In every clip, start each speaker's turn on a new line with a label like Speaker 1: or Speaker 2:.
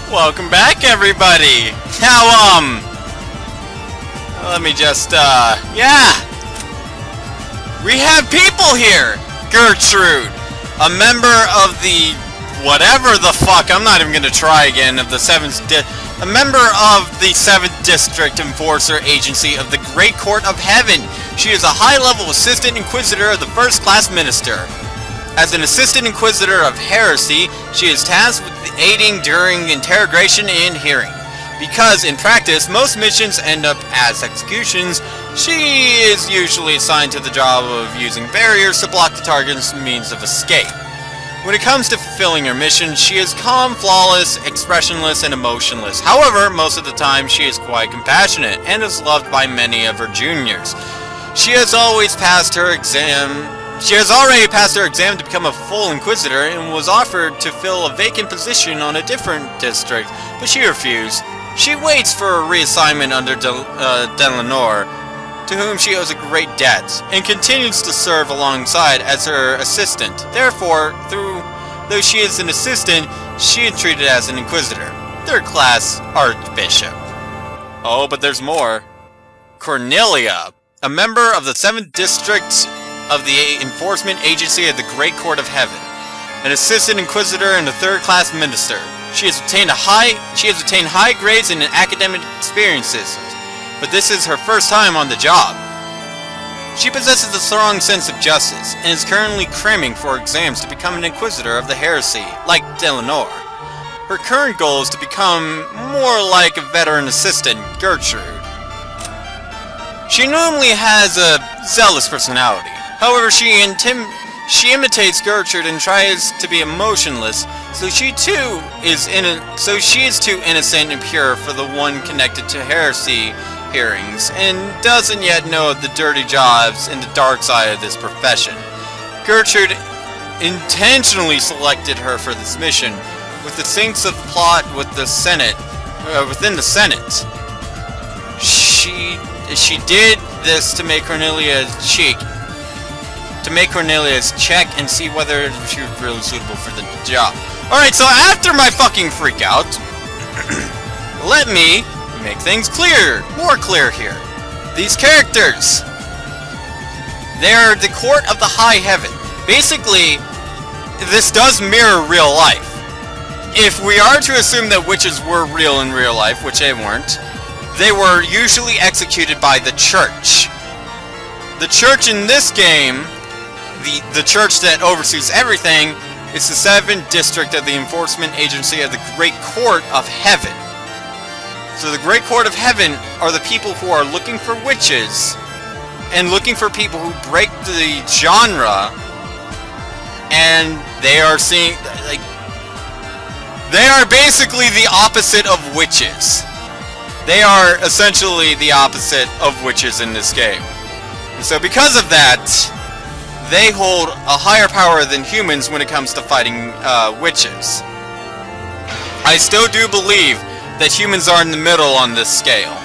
Speaker 1: Welcome back, everybody! Now, let me just, yeah! We have people here! Gertrude, a member of the, whatever the fuck, I'm not even gonna try again, of the 7th a member of the 7th District Enforcer Agency of the Great Court of Heaven. She is a high-level Assistant Inquisitor of the First-Class Minister. As an Assistant Inquisitor of Heresy, she is tasked with aiding during interrogation and hearing. Because, in practice, most missions end up as executions, she is usually assigned to the job of using barriers to block the target's means of escape. When it comes to fulfilling her mission, she is calm, flawless, expressionless, and emotionless. However, most of the time, she is quite compassionate and is loved by many of her juniors. She has already passed her exam to become a full Inquisitor and was offered to fill a vacant position on a different district, but she refused. She waits for a reassignment under Delanor, to whom she owes a great debt, and continues to serve alongside as her assistant. Therefore, though she is an assistant, she is treated as an Inquisitor. Third-class Archbishop. Oh, but there's more. Cornelia, a member of the 7th District of the Enforcement Agency of the Great Court of Heaven, an Assistant Inquisitor and a third-class Minister. She has obtained high grades in academic experiences, but this is her first time on the job. She possesses a strong sense of justice, and is currently cramming for exams to become an Inquisitor of the Heresy, like Delanor. Her current goal is to become more like a veteran assistant, Gertrude. She normally has a zealous personality. However, she imitates Gertrude and tries to be emotionless, so she is too innocent and pure for the one connected to heresy hearings, and doesn't yet know the dirty jobs and the dark side of this profession. Gertrude intentionally selected her for this mission, with the sinks of plot with the Senate, within the Senate. She did this to make Cornelia's check and see whether she was really suitable for the job. Alright, so after my fucking freak out, let me make things more clear here. These characters, they're the Court of the High Heaven. Basically, this does mirror real life. If we are to assume that witches were real in real life, which they weren't, they were usually executed by the church. The church in this game, the church that oversees everything, is the 7th District of the Enforcement Agency of the Great Court of Heaven. So the Great Court of Heaven are the people who are looking for witches, and looking for people who break the genre, and they are seeing, like, they are basically the opposite of witches. They are essentially the opposite of witches in this game. And so because of that, they hold a higher power than humans when it comes to fighting witches. I still do believe that humans are in the middle on this scale.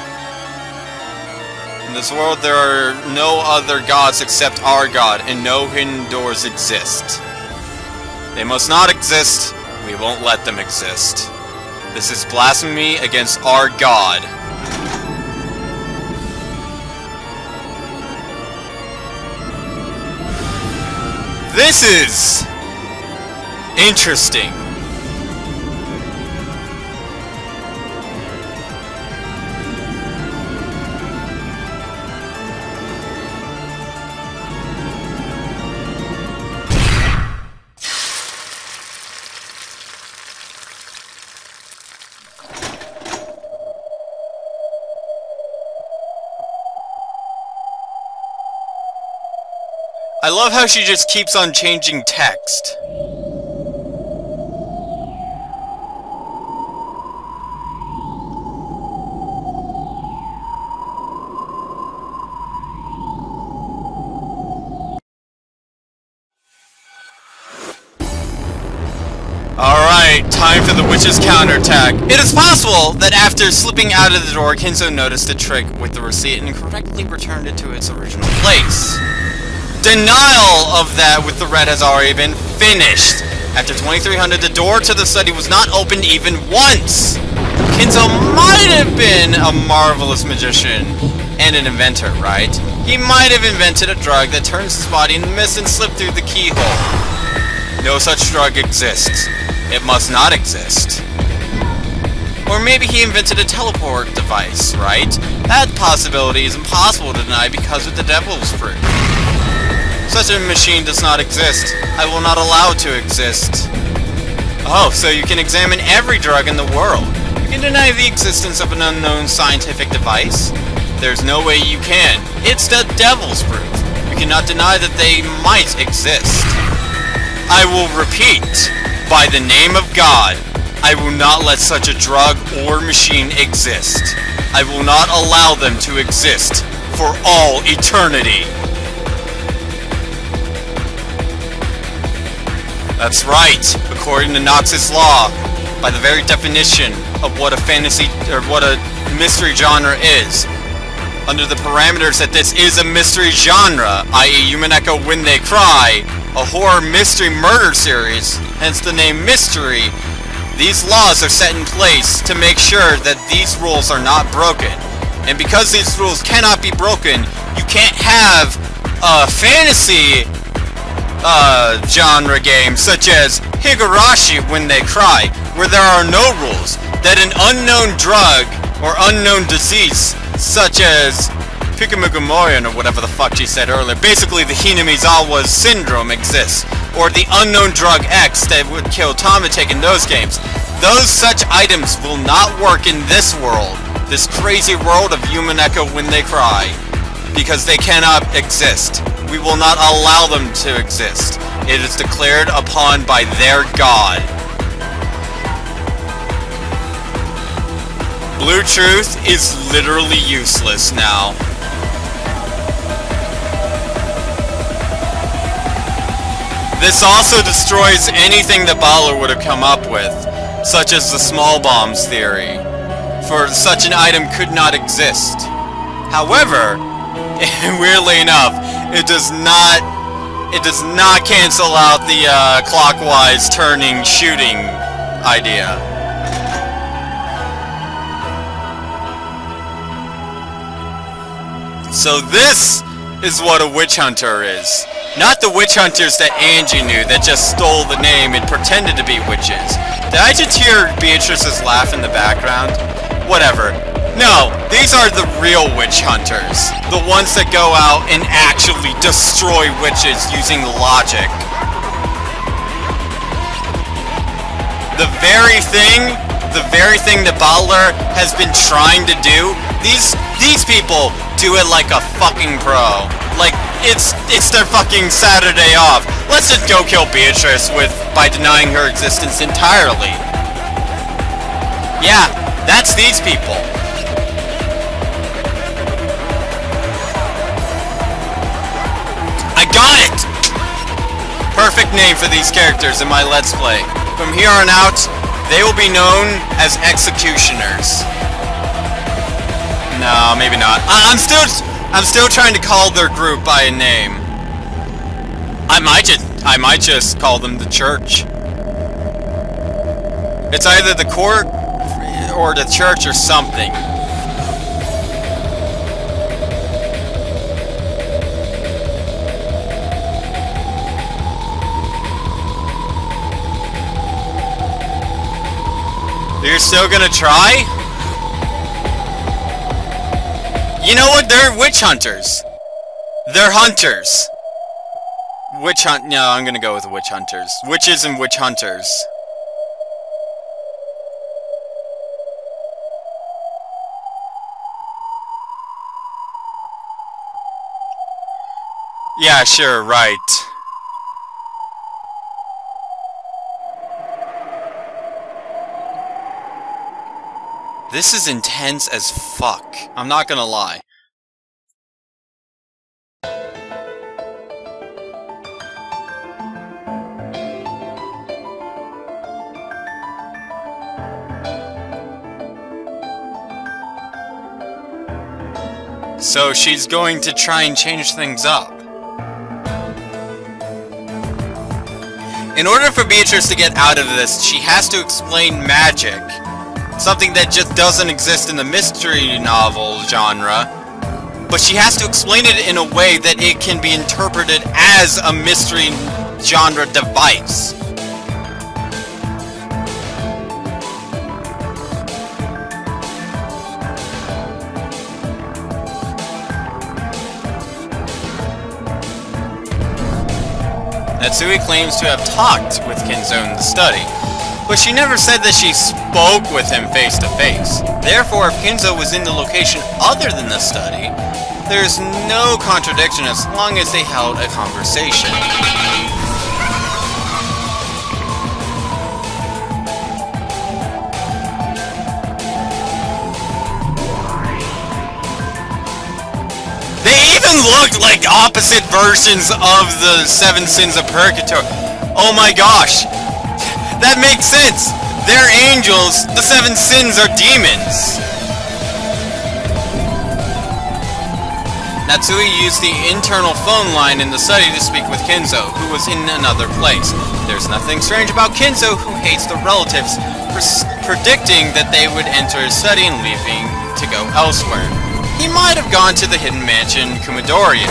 Speaker 1: In this world, there are no other gods except our God, and no hidden doors exist. They must not exist. We won't let them exist. This is blasphemy against our God. This is interesting. I love how she just keeps on changing text. Alright, time for the witch's counterattack. It is possible that after slipping out of the door, Kinzo noticed the trick with the receipt and correctly returned it to its original place. Denial of that with the red has already been finished. After 2300, the door to the study was not opened even once! Kinzo might have been a marvelous magician and an inventor, right? He might have invented a drug that turns his body into mist and slip through the keyhole. No such drug exists. It must not exist. Or maybe he invented a teleport device, right? That possibility is impossible to deny because of the devil's fruit. Such a machine does not exist. I will not allow it to exist. Oh, so you can examine every drug in the world. You can deny the existence of an unknown scientific device? There's no way you can. It's the devil's proof. You cannot deny that they might exist. I will repeat, by the name of God, I will not let such a drug or machine exist. I will not allow them to exist for all eternity. That's right, according to Nox's law, by the very definition of what a fantasy, or what a mystery genre is. Under the parameters that this is a mystery genre, i.e. Umineko When They Cry, a horror mystery murder series, hence the name Mystery, these laws are set in place to make sure that these rules are not broken. And because these rules cannot be broken, you can't have a fantasy genre game such as Higurashi When They Cry, where there are no rules, that an unknown drug or unknown disease such as Pikamugamorian or whatever the fuck she said earlier, basically the Hinamizawa syndrome exists, or the unknown drug X that would kill Tomatic in those games. Those such items will not work in this world, this crazy world of Umineko When They Cry, because they cannot exist. We will not allow them to exist. It is declared upon by their god. Blue Truth is literally useless now. This also destroys anything that Baller would have come up with, such as the small bombs theory, for such an item could not exist. However, weirdly enough, it does not cancel out the clockwise turning shooting idea. So this is what a witch hunter is. Not the witch hunters that Angie knew that just stole the name and pretended to be witches. Did I just hear Beatrice's laugh in the background? Whatever. No, these are the real witch hunters. The ones that go out and actually destroy witches using logic. The very thing that Butler has been trying to do, these people do it like a fucking pro. Like, it's their fucking Saturday off. Let's just go kill Beatrice by denying her existence entirely. Yeah, that's these people. I got it! Perfect name for these characters in my Let's Play. From here on out, they will be known as executioners. No, maybe not. I'm still trying to call their group by a name. I might just call them the church. It's either the court or the church or something. You're still gonna try? You know what? They're witch hunters. They're hunters. No, I'm gonna go with witch hunters. Witches and witch hunters. Yeah, sure, right. This is intense as fuck. I'm not gonna lie. So she's going to try and change things up. In order for Beatrice to get out of this, she has to explain magic. Something that just doesn't exist in the mystery novel genre. But she has to explain it in a way that it can be interpreted as a mystery genre device. Natsui claims to have talked with Kinzo in the study, but she never said that she spoke with him face to face. Therefore, if Kinzo was in the location other than the study, there's no contradiction as long as they held a conversation. Looked like opposite versions of the 7 Sins of Purgatory. Oh my gosh! That makes sense! They're angels, the 7 Sins are demons! Natsui used the internal phone line in the study to speak with Kinzo, who was in another place. There's nothing strange about Kinzo, who hates the relatives, predicting that they would enter his study and leaving to go elsewhere. He might have gone to the hidden mansion Kumidorian,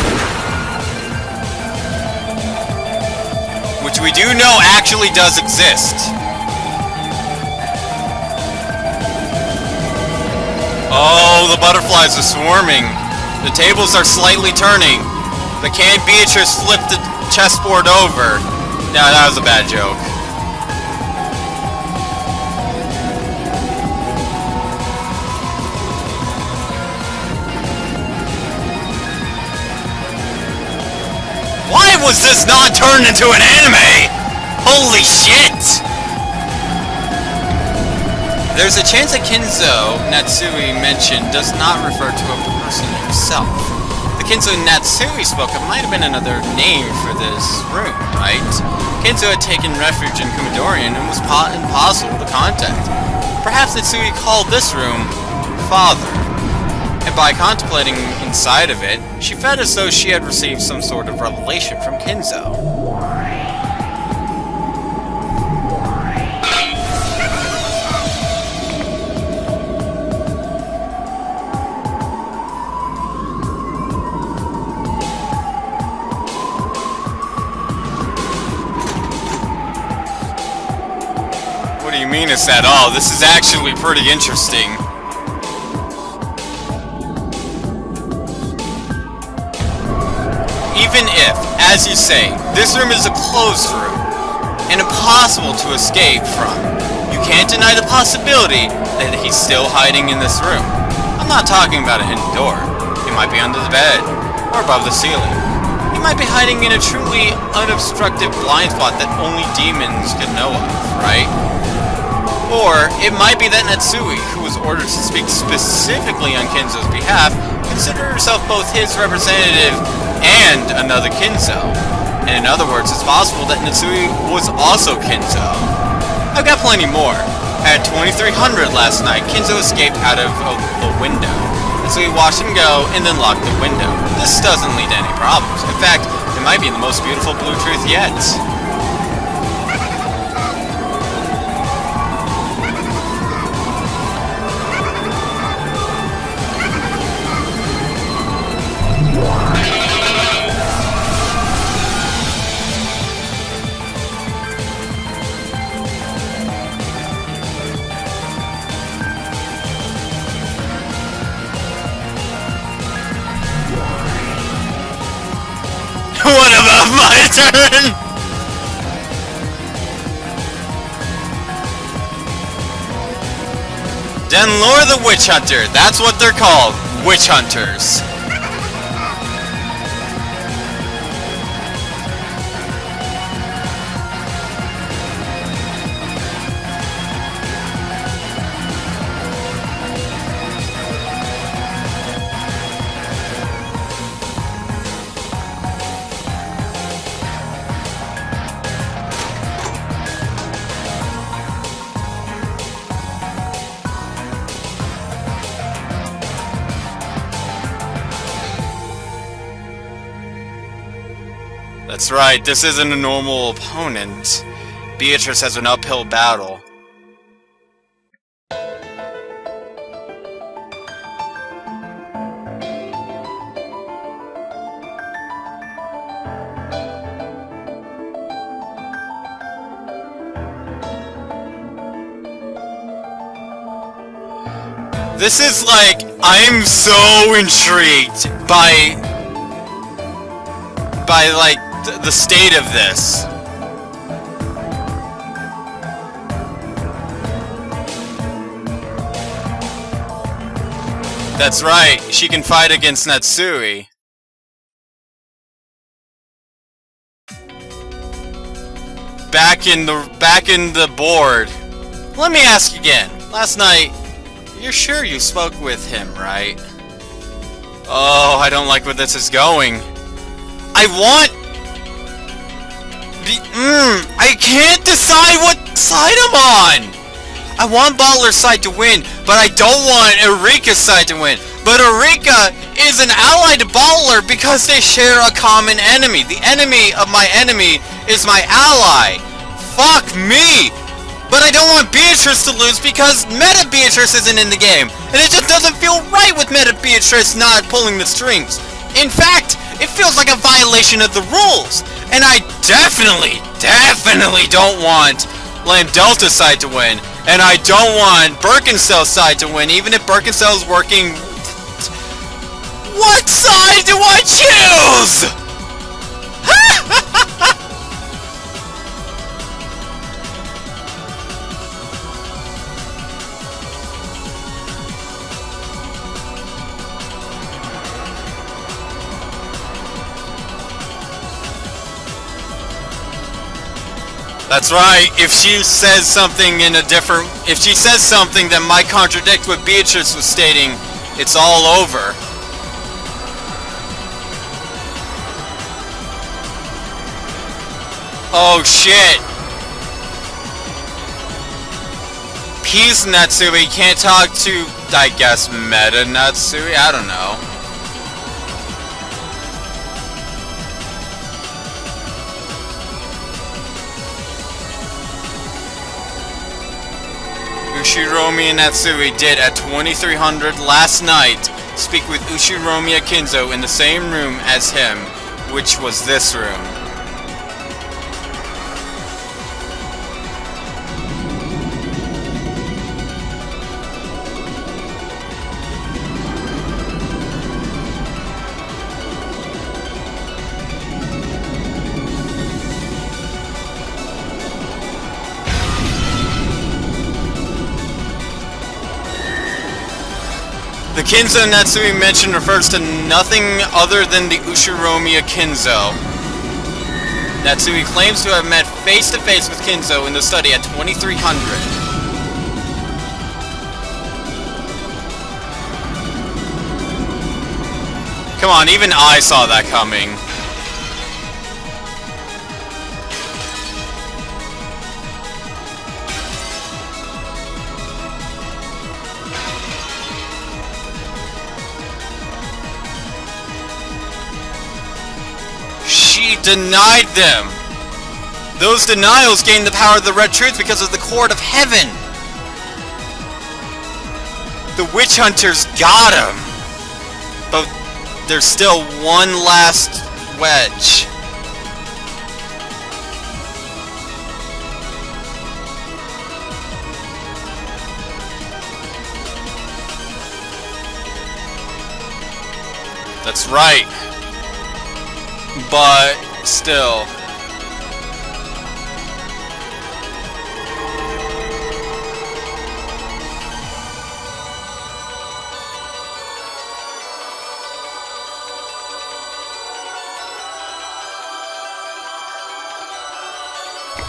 Speaker 1: which we do know actually does exist. Oh, the butterflies are swarming. The tables are slightly turning. The canned Beatrice flipped the chessboard over. Nah, that was a bad joke. Why was this not turned into an anime? Holy shit! There's a chance that Kinzo Natsui mentioned does not refer to a person himself. The Kinzo Natsui spoke of might have been another name for this room, right? Kinzo had taken refuge in Kumidorian and was impossible to contact. Perhaps Natsui called this room Father. And by contemplating inside of it, she felt as though she had received some sort of revelation from Kinzo. What do you mean it's at all? This is actually pretty interesting. Even if, as you say, this room is a closed room, and impossible to escape from, you can't deny the possibility that he's still hiding in this room. I'm not talking about a hidden door. He might be under the bed, or above the ceiling. He might be hiding in a truly unobstructed blind spot that only demons could know of, right? Or, it might be that Natsui, who was ordered to speak specifically on Kinzo's behalf, considered herself both his representative and another Kinzo. And in other words, it's possible that Natsui was also Kinzo. I've got plenty more. At 2300 last night, Kinzo escaped out of the window. Natsui watched him go and then locked the window. This doesn't lead to any problems. In fact, it might be the most beautiful blue truth yet. What about my turn? Denlore the Witch Hunter. That's what they're called. Witch Hunters. That's right, this isn't a normal opponent. Beatrice has an uphill battle. This is like, I'm so intrigued by like the state of this. That's right, she can fight against Natsui. Back in the board. Let me ask again. Last night, you're sure you spoke with him, right? Oh, I don't like where this is going. I can't decide what side I'm on! I want Bottler's side to win, but I don't want Eureka's side to win. But Eureka is an ally to Bottler because they share a common enemy. The enemy of my enemy is my ally. Fuck me! But I don't want Beatrice to lose because Meta Beatrice isn't in the game. And it just doesn't feel right with Meta Beatrice not pulling the strings. In fact, it feels like a violation of the rules. And I definitely don't want Lamb Delta's side to win. And I don't want Birkenstell's side to win, even if Birkenstell's working... What side do I choose?! That's right, if she says something if she says something that might contradict what Beatrice was stating, it's all over. Oh shit. Peace Natsui can't talk to, I guess, Meta Natsui? I don't know. Ushiromi and Natsui did at 2300 last night speak with Ushiromi Akinzo in the same room as him, which was this room. The Kinzo Natsui mentioned refers to nothing other than the Ushiromi Kinzo. Natsui claims to have met face-to-face with Kinzo in the study at 2300. Come on, even I saw that coming. She denied them! Those denials gained the power of the Red Truth because of the Court of Heaven! The Witch Hunters got him! But there's still one last wedge. That's right. But still.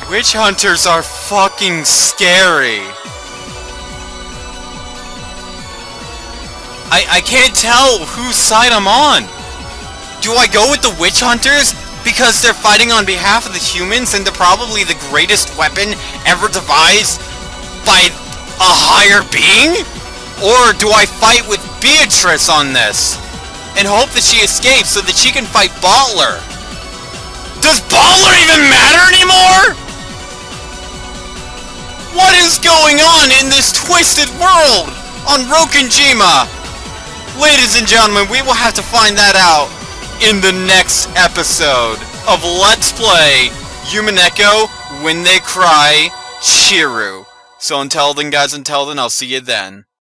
Speaker 1: Witch Hunters are fucking scary. I can't tell whose side I'm on. Do I go with the Witch Hunters because they're fighting on behalf of the humans and they're probably the greatest weapon ever devised by a higher being? Or do I fight with Beatrice on this and hope that she escapes so that she can fight Bottler? Does Bottler even matter anymore? What is going on in this twisted world on Rokenjima? Ladies and gentlemen, we will have to find that out in the next episode of Let's Play Umineko When They Cry Chiru. So until then, guys, I'll see you then.